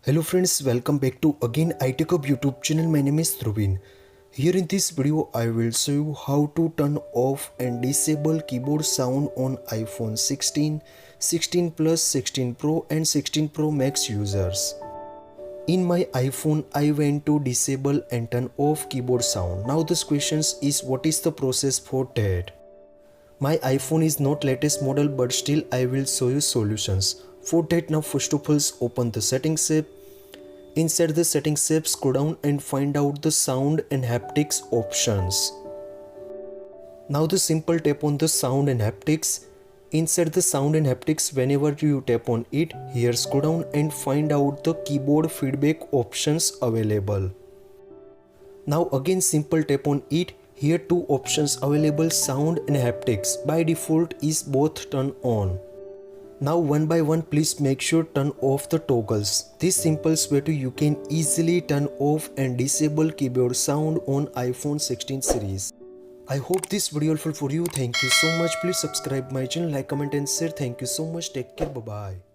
Hello friends, welcome back to again iTechHub YouTube channel. My name is Dhruvin. Here in this video I will show you how to turn off and disable keyboard sound on iPhone 16, 16 Plus, 16 Pro and 16 Pro Max users. In my iPhone I went to disable and turn off keyboard sound. Now this question is what is the process for that? My iPhone is not latest model but still I will show you solutions. For that, now first of all open the settings app. Inside the settings app, scroll down and find out the sound and haptics options. Now the simple tap on the sound and haptics. Inside the sound and haptics, whenever you tap on it, here scroll down and find out the keyboard feedback options available. Now again simple tap on it. Here two options available, sound and haptics. By default is both turned on. Now one by one please make sure turn off the toggles. This simple way to you can easily turn off and disable keyboard sound on iPhone 16 series. I hope this video helpful for you. Thank you so much. Please subscribe my channel, like, comment and share. Thank you so much. Take care. Bye bye.